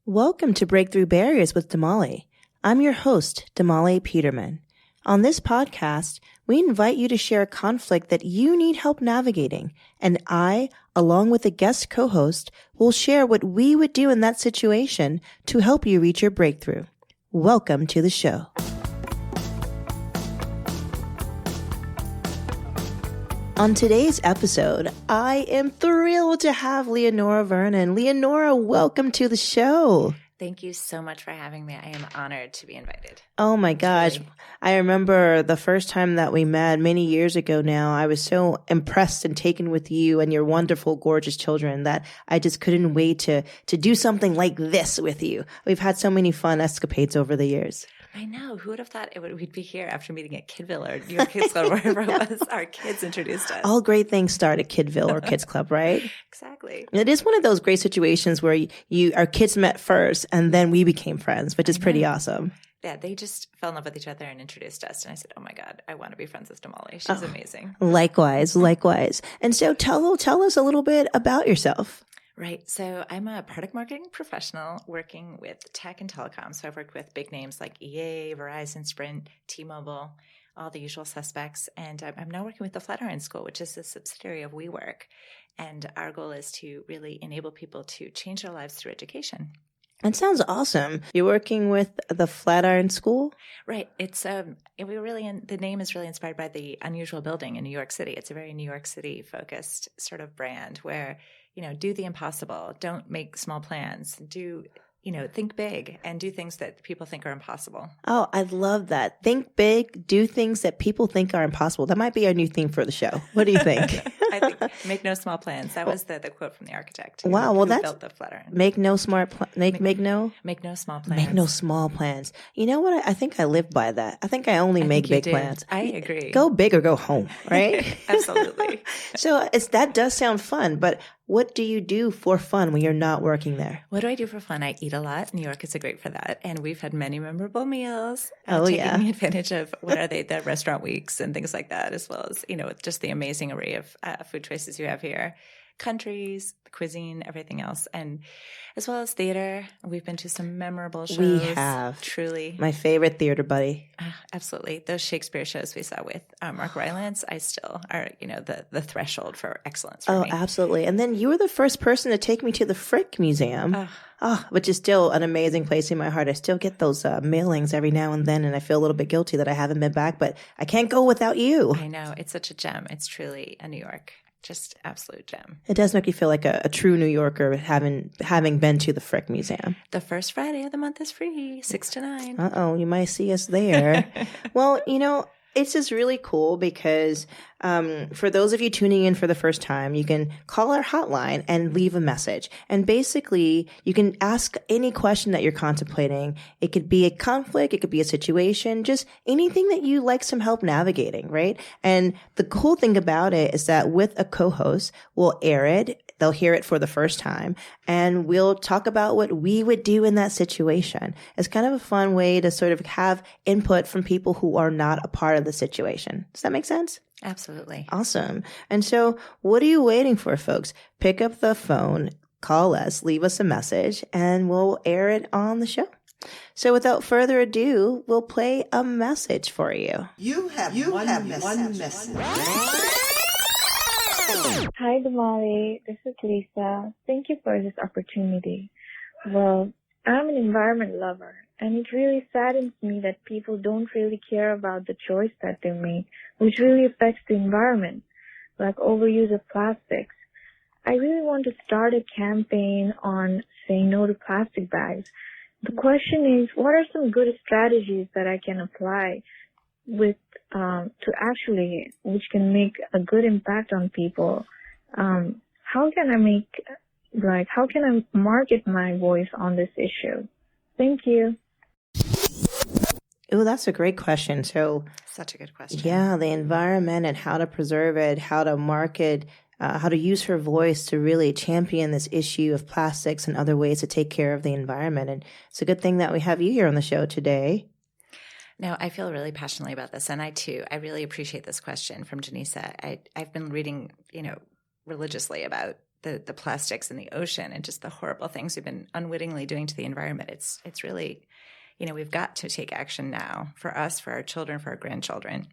Welcome to Breakthrough Barriers with Damali. I'm your host, Damali Peterman. On this podcast, we invite you to share a conflict that you need help navigating, and I, along with a guest co-host, will share what we would do in that situation to help you reach your breakthrough. Welcome to the show. On today's episode, I am thrilled to have Leonora Vernon. Leonora, welcome to the show. Thank you so much for having me. I am honored to be invited. Oh my gosh. Truly. I remember the first time that we met many years ago now. I was so impressed and taken with you and your wonderful, gorgeous children that I just couldn't wait to do something like this with you. We've had so many fun escapades over the years. I know. Who would have thought we'd be here after meeting at Kidville or your Kids Club, wherever it was our kids introduced us. All great things start at Kidville or Kids Club, right? Exactly. It is one of those great situations where our kids met first and then we became friends, which is pretty awesome. Yeah, they just fell in love with each other and introduced us. And I said, oh my God, I want to be friends with Damali. She's amazing. Likewise. And so tell us a little bit about yourself. Right. So I'm a product marketing professional working with tech and telecom. So I've worked with big names like EA, Verizon, Sprint, T-Mobile, all the usual suspects. And I'm now working with the Flatiron School, which is a subsidiary of WeWork. And our goal is to really enable people to change their lives through education. That sounds awesome. You're working with the Flatiron School? Right. It's the name is really inspired by the unusual building in New York City. It's a very New York City focused sort of brand where, do the impossible. Don't make small plans. Think big and do things that people think are impossible. Oh, I love that. Think big, do things that people think are impossible. That might be our new theme for the show. What do you think? I think make no small plans. That was the quote from the architect. Wow, well who built the Flatiron. Make no small plans. Make no small plans. Make no small plans. You know what? I think I live by that. I think I only make big plans. I agree. Go big or go home, right? Absolutely. So that does sound fun, but what do you do for fun when you're not working there? What do I do for fun? I eat a lot. New York is great for that. And we've had many memorable meals. Taking advantage of the restaurant weeks and things like that, as well as, just the amazing array of food choices you have here. Countries, cuisine, everything else. And as well as theater. We've been to some memorable shows. We have. Truly. My favorite theater buddy. Absolutely. Those Shakespeare shows we saw with Mark Rylance, I still are, the threshold for excellence for me. Oh, absolutely. And then you were the first person to take me to the Frick Museum, which is still an amazing place in my heart. I still get those mailings every now and then, and I feel a little bit guilty that I haven't been back, but I can't go without you. I know. It's such a gem. It's truly a New York. Just absolute gem. It does make you feel like a true New Yorker having been to the Frick Museum. The first Friday of the month is free, 6 to 9. Uh-oh, you might see us there. Well, it's just really cool because for those of you tuning in for the first time, you can call our hotline and leave a message. And basically, you can ask any question that you're contemplating. It could be a conflict. It could be a situation, just anything that you like some help navigating, right? And the cool thing about it is that with a co-host, we'll air it. They'll hear it for the first time, and we'll talk about what we would do in that situation. It's kind of a fun way to sort of have input from people who are not a part of the situation. Does that make sense? Absolutely. Awesome. And so what are you waiting for, folks? Pick up the phone, call us, leave us a message, and we'll air it on the show. So without further ado, we'll play a message for you. You have one message. Hi, Damali. This is Lisa. Thank you for this opportunity. Well, I'm an environment lover, and it really saddens me that people don't really care about the choice that they make, which really affects the environment, like overuse of plastics. I really want to start a campaign on saying no to plastic bags. The question is, what are some good strategies that I can apply which can make a good impact on people? How can I market my voice on this issue? Thank you. Oh, that's a great question. So, such a good question. Yeah, the environment and how to preserve it, how to market, how to use her voice to really champion this issue of plastics and other ways to take care of the environment. And it's a good thing that we have you here on the show today. No, I feel really passionately about this. And I really appreciate this question from Janisa. I've been reading, religiously about the plastics in the ocean and just the horrible things we've been unwittingly doing to the environment. It's really, we've got to take action now for us, for our children, for our grandchildren.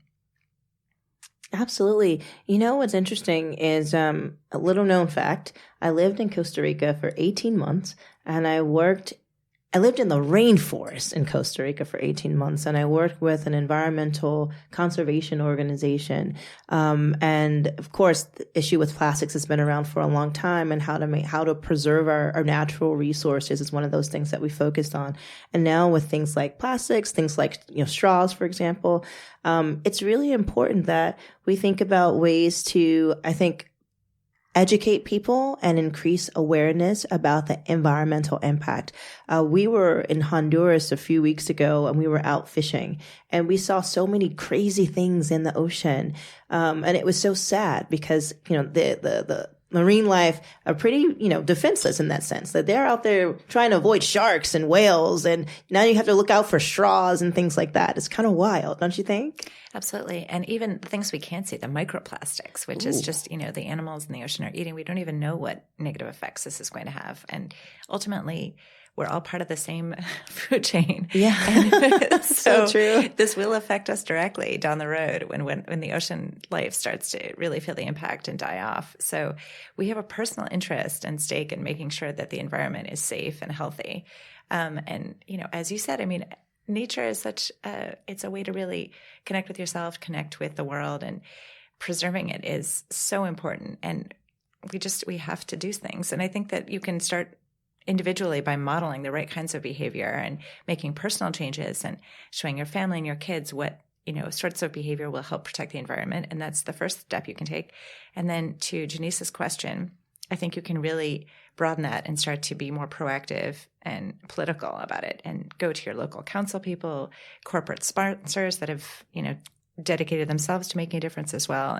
Absolutely. What's interesting is a little known fact. I lived in Costa Rica for 18 months and I lived in the rainforest in Costa Rica for 18 months, and I worked with an environmental conservation organization. And of course, the issue with plastics has been around for a long time, and how to preserve our natural resources is one of those things that we focused on. And now with things like plastics, things like straws, for example, it's really important that we think about ways to, I think, educate people and increase awareness about the environmental impact. We were in Honduras a few weeks ago and we were out fishing and we saw so many crazy things in the ocean. And it was so sad because, the marine life are pretty, defenseless in that sense, that they're out there trying to avoid sharks and whales. And now you have to look out for straws and things like that. It's kind of wild, don't you think? Absolutely. And even the things we can't see, the microplastics, which is just, the animals in the ocean are eating. We don't even know what negative effects this is going to have. And ultimately, we're all part of the same food chain. Yeah. so true. This will affect us directly down the road when the ocean life starts to really feel the impact and die off. So we have a personal interest and stake in making sure that the environment is safe and healthy. And, as you said, nature is it's a way to really connect with yourself, connect with the world, and preserving it is so important. And we have to do things. And I think that you can start individually by modeling the right kinds of behavior and making personal changes and showing your family and your kids what, sorts of behavior will help protect the environment. And that's the first step you can take. And then to Janice's question, I think you can really broaden that and start to be more proactive and political about it and go to your local council people, corporate sponsors that have, dedicated themselves to making a difference as well,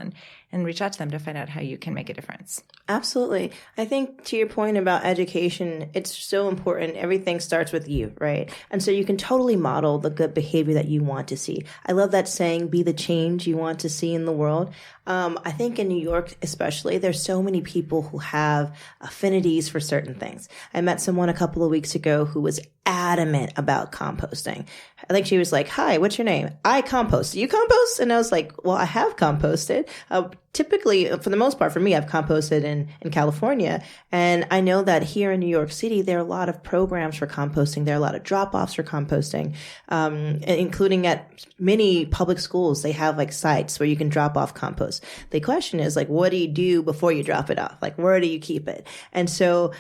and reach out to them to find out how you can make a difference. Absolutely. I think to your point about education, it's so important. Everything starts with you, right? And so you can totally model the good behavior that you want to see. I love that saying, be the change you want to see in the world. I think in New York, especially, there's so many people who have affinities for certain things. I met someone a couple of weeks ago who was adamant about composting. I think she was like, "Hi, what's your name?" "I compost." "Do you compost?" And I was like, "Well, I have composted. Typically, for the most part, for me, I've composted in California. And I know that here in New York City, there are a lot of programs for composting. There are a lot of drop-offs for composting, including at many public schools. They have sites where you can drop off compost. The question is what do you do before you drop it off? Where do you keep it? And so,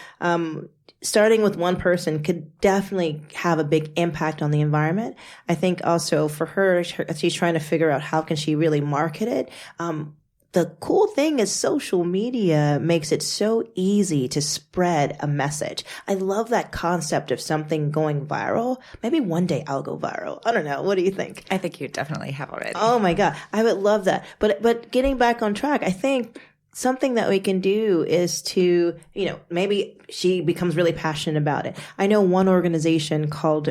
starting with one person could definitely have a big impact on the environment. I think also for her, she's trying to figure out how can she really market it. The cool thing is social media makes it so easy to spread a message. I love that concept of something going viral. Maybe one day I'll go viral. I don't know. What do you think? I think you definitely have already. Oh my God. I would love that. But getting back on track, I think something that we can do is to, maybe she becomes really passionate about it. I know one organization called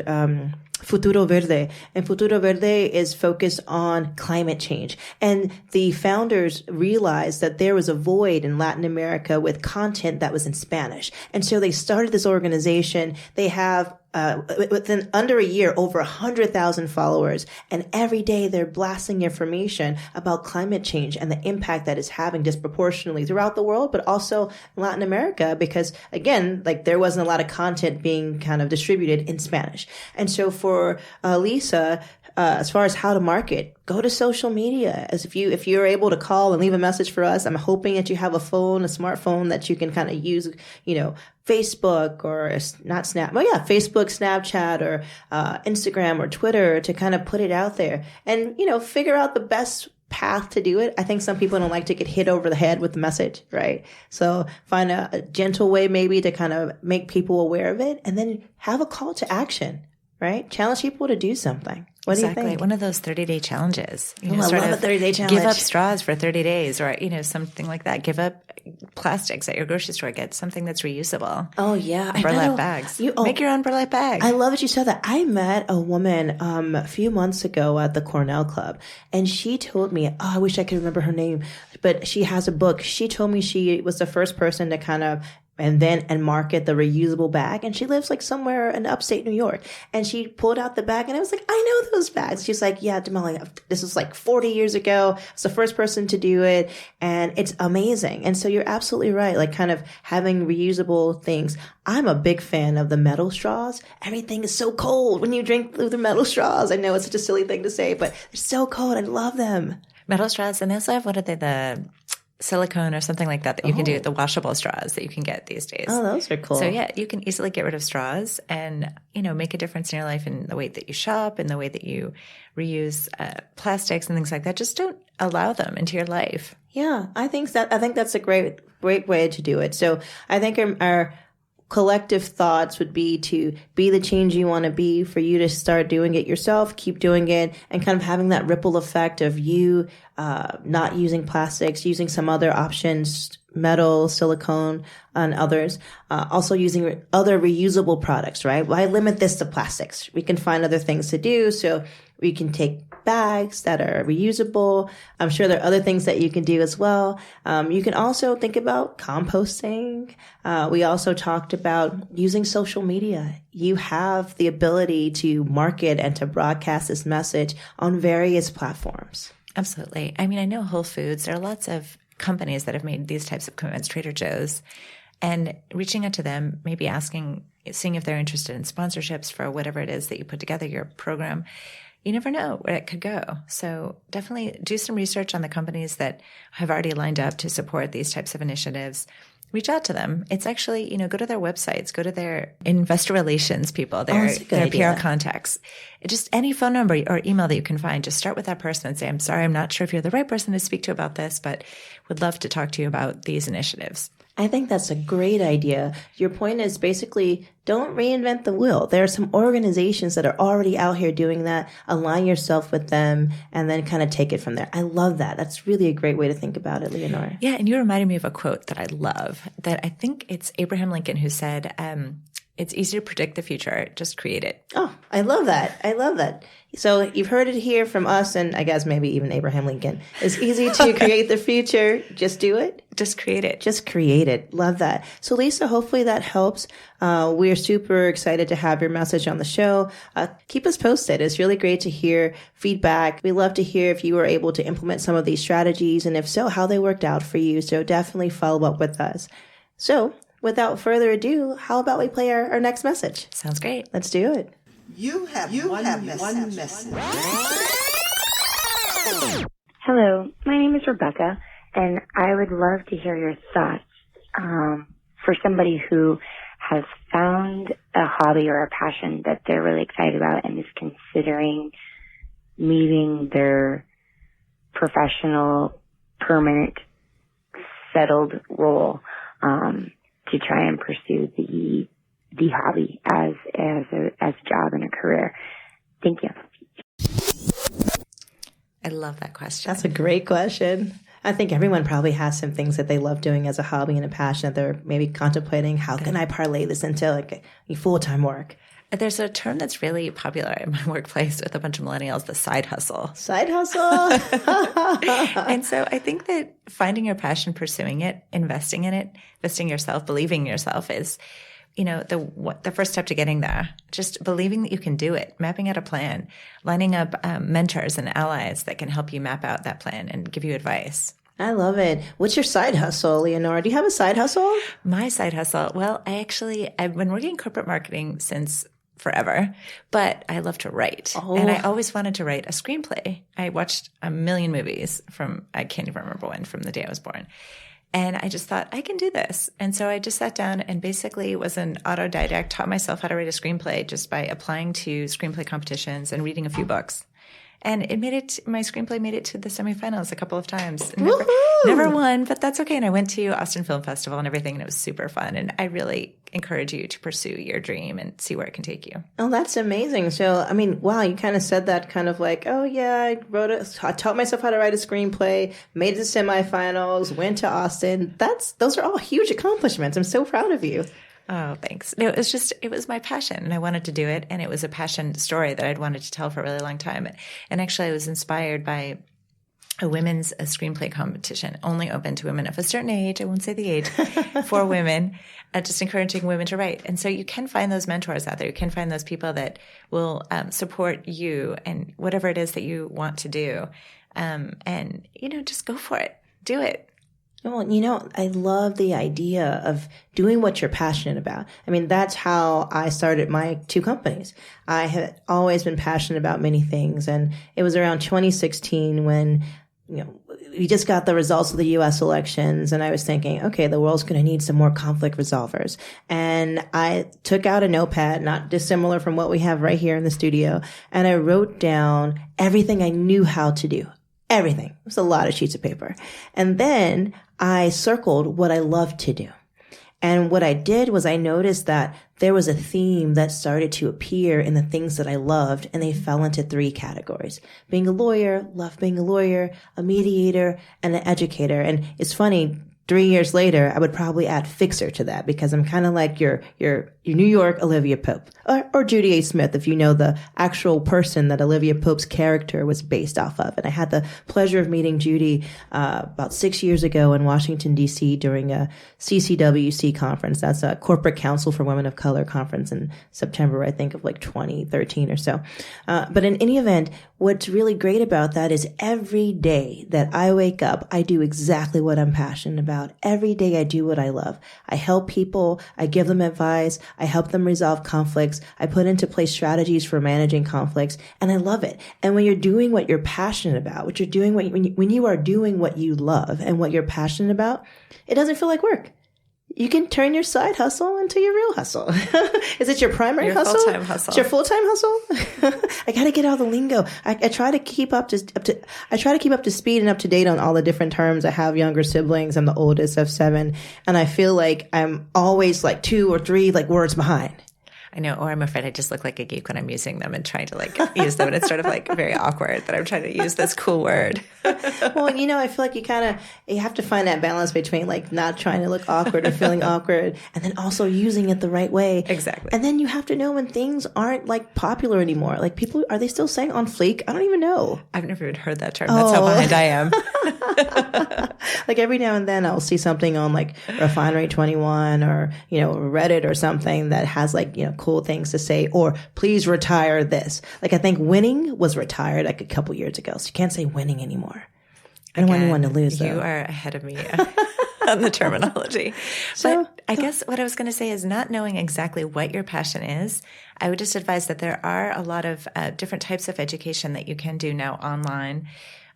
Futuro Verde, and Futuro Verde is focused on climate change. And the founders realized that there was a void in Latin America with content that was in Spanish. And so they started this organization. They have within under a year, over 100,000 followers. And every day they're blasting information about climate change and the impact that it's having disproportionately throughout the world, but also in Latin America, because again, there wasn't a lot of content being kind of distributed in Spanish. And so for Lisa, as far as how to market, go to social media. As if you're able to call and leave a message for us, I'm hoping that you have a smartphone that you can kind of use, Facebook or Facebook, Snapchat, or Instagram or Twitter to kind of put it out there and, figure out the best path to do it. I think some people don't like to get hit over the head with the message, right? So find a gentle way maybe to kind of make people aware of it and then have a call to action, right? Challenge people to do something. What exactly. do you think? One of those 30-day challenges. I love a 30-day challenge. Give up straws for 30 days or, something like that. Give up plastics at your grocery store. Get something that's reusable. Oh, yeah. Burlap bags. Make your own burlap bag. I love that you said that. I met a woman a few months ago at the Cornell Club, and she told me, I wish I could remember her name, but she has a book. She told me she was the first person to kind of and market the reusable bag. And she lives like somewhere in upstate New York. And she pulled out the bag and I was like, I know those bags. She's like, yeah, Damali, this was like 40 years ago. I was the first person to do it. And it's amazing. And so you're absolutely right. Like kind of having reusable things. I'm a big fan of the metal straws. Everything is so cold when you drink through the metal straws. I know it's such a silly thing to say, but they're so cold. I love them. Metal straws. And they also have, what are they, the silicone or something like that you can do, the washable straws that you can get these days. Oh, those are cool. So yeah, you can easily get rid of straws and, make a difference in your life in the way that you shop and the way that you reuse plastics and things like that. Just don't allow them into your life. Yeah, I think that's a great way to do it. So I think our collective thoughts would be to be the change you want to be, for you to start doing it yourself, keep doing it, and kind of having that ripple effect of you not using plastics, using some other options, metal, silicone, and others. Also using other reusable products, right? Why limit this to plastics? We can find other things to do. So we can take bags that are reusable. I'm sure there are other things that you can do as well. You can also think about composting. We also talked about using social media. You have the ability to market and to broadcast this message on various platforms. Absolutely. I mean, I know Whole Foods, there are lots of companies that have made these types of commitments, Trader Joe's, and reaching out to them, maybe seeing if they're interested in sponsorships for whatever it is that you put together, your program. You never know where it could go. So definitely do some research on the companies that have already lined up to support these types of initiatives. Reach out to them. It's actually, go to their websites, go to their investor relations people, their PR contacts. Just any phone number or email that you can find, just start with that person and say, I'm sorry, I'm not sure if you're the right person to speak to about this, but would love to talk to you about these initiatives. I think that's a great idea. Your point is basically don't reinvent the wheel. There are some organizations that are already out here doing that. Align yourself with them and then kind of take it from there. I love that. That's really a great way to think about it, Leonora. Yeah, and you reminded me of a quote that I love, that I think it's Abraham Lincoln who said, it's easy to predict the future, just create it. Oh, I love that. I love that. So you've heard it here from us, and I guess maybe even Abraham Lincoln. It's easy to create the future. Just do it. Just create it. Just create it. Love that. So Lisa, hopefully that helps. We're super excited to have your message on the show. Keep us posted. It's really great to hear feedback. We love to hear if you were able to implement some of these strategies, and if so, how they worked out for you. So definitely follow up with us. So without further ado, how about we play our next message? Sounds great. Let's do it. You have one message. Hello, my name is Rebecca, and I would love to hear your thoughts for somebody who has found a hobby or a passion that they're really excited about and is considering leaving their professional, permanent, settled role to try and pursue the hobby as a job and a career. Thank you. I love that question. That's a great question. I think everyone probably has some things that they love doing as a hobby and a passion that they're maybe contemplating. How can I parlay this into like a full-time work? There's a term that's really popular in my workplace with a bunch of millennials, the side hustle. Side hustle. And so I think that finding your passion, pursuing it, investing in it, investing yourself, believing in yourself is, the first step to getting there. Just believing that you can do it, mapping out a plan, lining up mentors and allies that can help you map out that plan and give you advice. I love it. What's your side hustle, Leonora? Do you have a side hustle? My side hustle? Well, I've been working in corporate marketing since forever, but I love to write. Oh. And I always wanted to write a screenplay. I watched a million movies I can't even remember when, from the day I was born. And I just thought, I can do this. And so I just sat down and basically was an autodidact, taught myself how to write a screenplay just by applying to screenplay competitions and reading a few books. And my screenplay made it to the semifinals a couple of times. Woohoo! Never won, but that's okay. And I went to Austin Film Festival and everything, and it was super fun. And I really encourage you to pursue your dream and see where it can take you. Oh, that's amazing. So, I mean, wow, you kind of said that kind of like, oh yeah, I taught myself how to write a screenplay, made it to semifinals, went to Austin. Those are all huge accomplishments. I'm so proud of you. Oh, thanks. No, it was my passion and I wanted to do it. And it was a passion story that I'd wanted to tell for a really long time. And actually I was inspired by a women's screenplay competition only open to women of a certain age. I won't say the age for women, just encouraging women to write. And so you can find those mentors out there. You can find those people that will support you and whatever it is that you want to do. And, just go for it. Do it. Well, I love the idea of doing what you're passionate about. I mean, that's how I started my 2 companies. I had always been passionate about many things. And it was around 2016 when, we just got the results of the U.S. elections. And I was thinking, okay, the world's going to need some more conflict resolvers. And I took out a notepad, not dissimilar from what we have right here in the studio. And I wrote down everything I knew how to do. Everything. It was a lot of sheets of paper. And then I circled what I loved to do. And what I did was I noticed that there was a theme that started to appear in the things that I loved, and they fell into 3 categories. Being a lawyer, love being a lawyer, a mediator, and an educator. And it's funny, 3 years later, I would probably add fixer to that because I'm kind of like your New York Olivia Pope or Judy A. Smith, if you know the actual person that Olivia Pope's character was based off of. And I had the pleasure of meeting Judy about 6 years ago in Washington, D.C. during a CCWC conference. That's a Corporate Council for Women of Color conference in September, I think, of like 2013 or so. But in any event, what's really great about that is every day that I wake up, I do exactly what I'm passionate about. Every day I do what I love. I help people. I give them advice. I help them resolve conflicts. I put into place strategies for managing conflicts, and I love it. And when you're doing what you're passionate about, when you are doing what you love and what you're passionate about, it doesn't feel like work. You can turn your side hustle into your real hustle. Is it your primary hustle? Full-time hustle. It's your full-time hustle? I got to get out the lingo. I try to keep up to speed and up to date on all the different terms. I have younger siblings. I'm the oldest of 7, and I feel like I'm always like 2 or 3 like words behind. I know, or I'm afraid I just look like a geek when I'm using them and trying to use them. And it's sort of very awkward that I'm trying to use this cool word. Well, I feel like you have to find that balance between not trying to look awkward or feeling awkward and then also using it the right way. Exactly. And then you have to know when things aren't popular anymore. Like people, are they still saying on fleek? I don't even know. I've never even heard that term. That's how behind I am. Every now and then I'll see something on Refinery 21 or, Reddit or something that has cool things to say, or please retire this. I think winning was retired a couple years ago. So you can't say winning anymore. I don't want anyone to lose though. You are ahead of me on the terminology. But I guess what I was going to say is not knowing exactly what your passion is. I would just advise that there are a lot of different types of education that you can do now online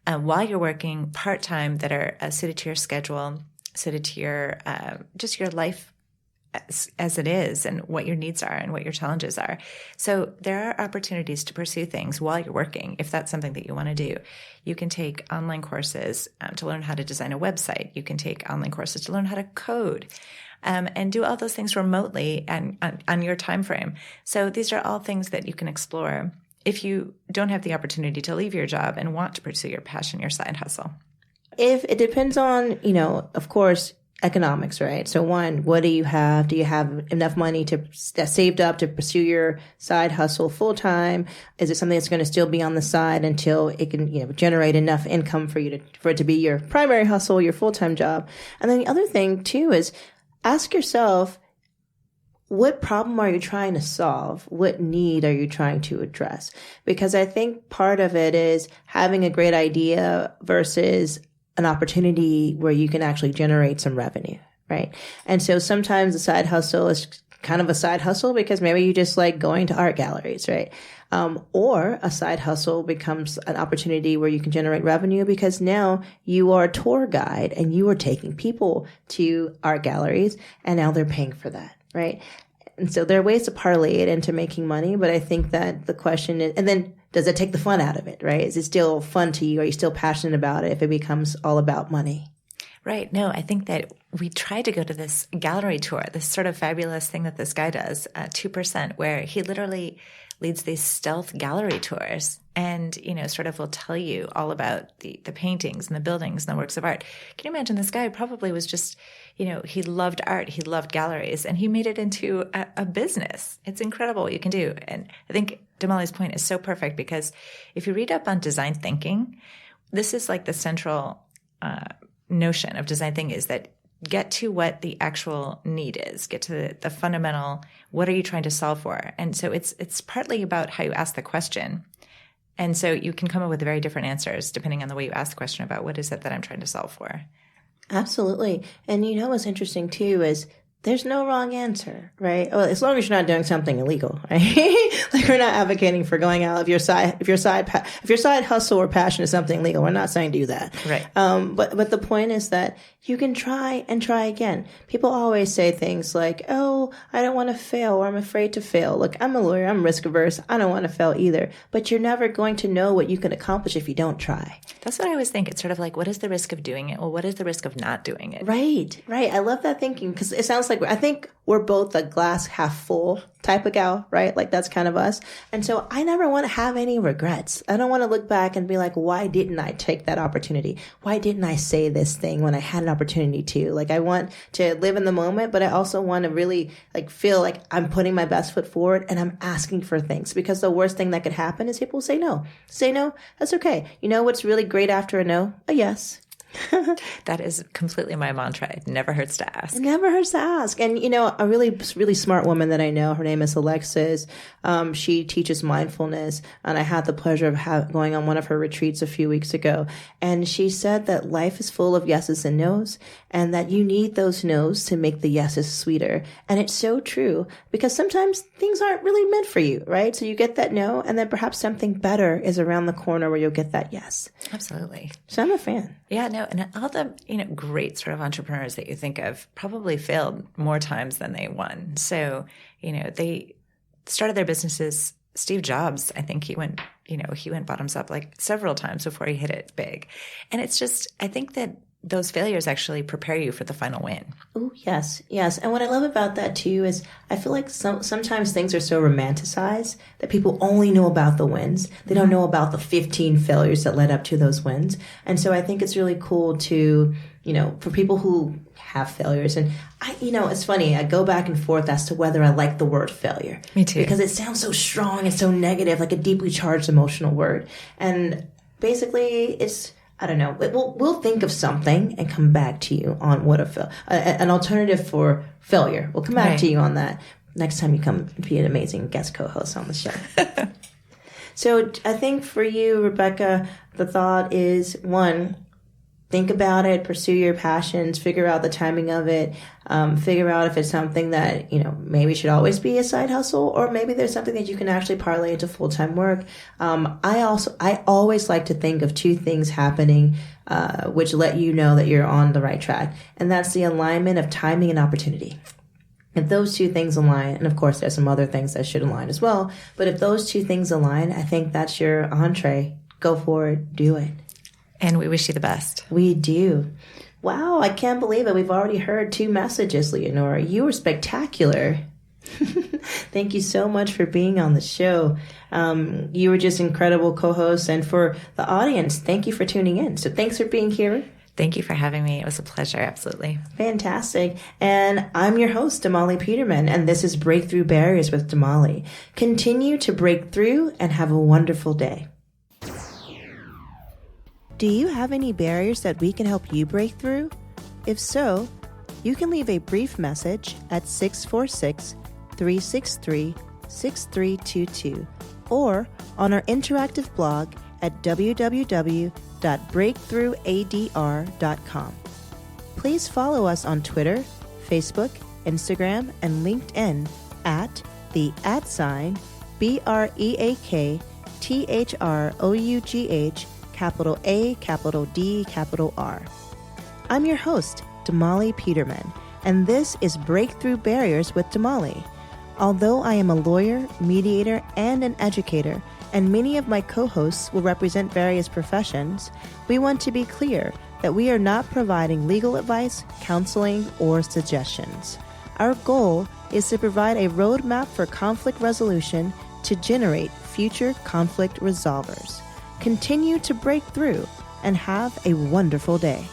while you're working part-time that are suited to your schedule, suited to your just your life as it is and what your needs are and what your challenges are. So there are opportunities to pursue things while you're working if that's something that you want to do. You can take online courses to learn how to design a website. You can take online courses to learn how to code and do all those things remotely and on your time frame. So these are all things that you can explore if you don't have the opportunity to leave your job and want to pursue your passion, your side hustle. If it depends on, of course, economics, right? So one, what do you have? Do you have enough money that's saved up to pursue your side hustle full time? Is it something that's going to still be on the side until it can, generate enough income for it to be your primary hustle, your full time job? And then the other thing too is ask yourself, what problem are you trying to solve? What need are you trying to address? Because I think part of it is having a great idea versus an opportunity where you can actually generate some revenue, right? And so sometimes the side hustle is kind of a side hustle because maybe you just like going to art galleries, right? Or a side hustle becomes an opportunity where you can generate revenue because now you are a tour guide and you are taking people to art galleries and now they're paying for that, right? And so there are ways to parlay it into making money, but I think that the question is, and then does it take the fun out of it, right? Is it still fun to you? Are you still passionate about it if it becomes all about money? Right. No, I think that we tried to go to this gallery tour, this sort of fabulous thing that this guy does, 2%, where he literally leads these stealth gallery tours and, sort of will tell you all about the paintings and the buildings and the works of art. Can you imagine this guy probably was just, he loved art, he loved galleries, and he made it into a business. It's incredible what you can do. And I think Damali's point is so perfect because if you read up on design thinking, this is like the central notion of design thinking is that get to what the actual need is, get to the fundamental, what are you trying to solve for? And so it's partly about how you ask the question. And so you can come up with very different answers depending on the way you ask the question about what is it that I'm trying to solve for. Absolutely. And what's interesting too is there's no wrong answer, right? Well, as long as you're not doing something illegal, right? Like we're not advocating for going out if your side hustle or passion is something legal. We're not saying do that, right? But the point is that you can try and try again. People always say things like, "Oh, I don't want to fail," or "I'm afraid to fail." Look, I'm a lawyer. I'm risk averse. I don't want to fail either. But you're never going to know what you can accomplish if you don't try. That's what I always think. It's sort of like, what is the risk of doing it? Well, what is the risk of not doing it? Right. I love that thinking because it sounds like I think we're both a glass half full type of gal, right? Like that's kind of us. And so I never want to have any regrets. I don't want to look back and be like, why didn't I take that opportunity? Why didn't I say this thing when I had an opportunity to? Like I want to live in the moment, but I also want to really like feel like I'm putting my best foot forward and I'm asking for things because the worst thing that could happen is people say no. Say no, that's okay. You know what's really great after a no? A yes. That is completely my mantra. It never hurts to ask. It never hurts to ask. And, a really, really smart woman that I know, her name is Alexis. She teaches mindfulness. And I had the pleasure of going on one of her retreats a few weeks ago. And she said that life is full of yeses and nos and that you need those nos to make the yeses sweeter. And it's so true because sometimes things aren't really meant for you, right? So you get that no and then perhaps something better is around the corner where you'll get that yes. Absolutely. So I'm a fan. Yeah, no, and all the great sort of entrepreneurs that you think of probably failed more times than they won. So they started their businesses. Steve Jobs, I think he went bottoms up like several times before he hit it big, and it's just I think that those failures actually prepare you for the final win. Oh, yes. And what I love about that too is I feel like sometimes things are so romanticized that people only know about the wins. They don't know about the 15 failures that led up to those wins. And so I think it's really cool to, for people who have failures. And it's funny. I go back and forth as to whether I like the word failure. Me too. Because it sounds so strong and so negative, like a deeply charged emotional word. And basically it's, I don't know. We'll think of something and come back to you on what an alternative for failure. We'll come back to you on that next time you come be an amazing guest co-host on the show. So I think for you, Rebecca, the thought is one, think about it, pursue your passions, figure out the timing of it, figure out if it's something that, maybe should always be a side hustle, or maybe there's something that you can actually parlay into full-time work. I always like to think of two things happening, which let you know that you're on the right track. And that's the alignment of timing and opportunity. If those two things align, and of course there's some other things that should align as well, but if those two things align, I think that's your entree. Go for it. Do it. And we wish you the best. We do. Wow, I can't believe it. We've already heard 2 messages, Leonora. You were spectacular. Thank you so much for being on the show. You were just incredible co-host. And for the audience, thank you for tuning in. So thanks for being here. Thank you for having me. It was a pleasure. Absolutely. Fantastic. And I'm your host, Damali Peterman, and this is Breakthrough Barriers with Damali. Continue to break through and have a wonderful day. Do you have any barriers that we can help you break through? If so, you can leave a brief message at 646-363-6322 or on our interactive blog at www.breakthroughadr.com. Please follow us on Twitter, Facebook, Instagram, and LinkedIn at the @BreakThroughh, capital A, capital D, capital R. I'm your host, Damali Peterman, and this is Breakthrough Barriers with Damali. Although I am a lawyer, mediator, and an educator, and many of my co-hosts will represent various professions, we want to be clear that we are not providing legal advice, counseling, or suggestions. Our goal is to provide a roadmap for conflict resolution to generate future conflict resolvers. Continue to break through and have a wonderful day.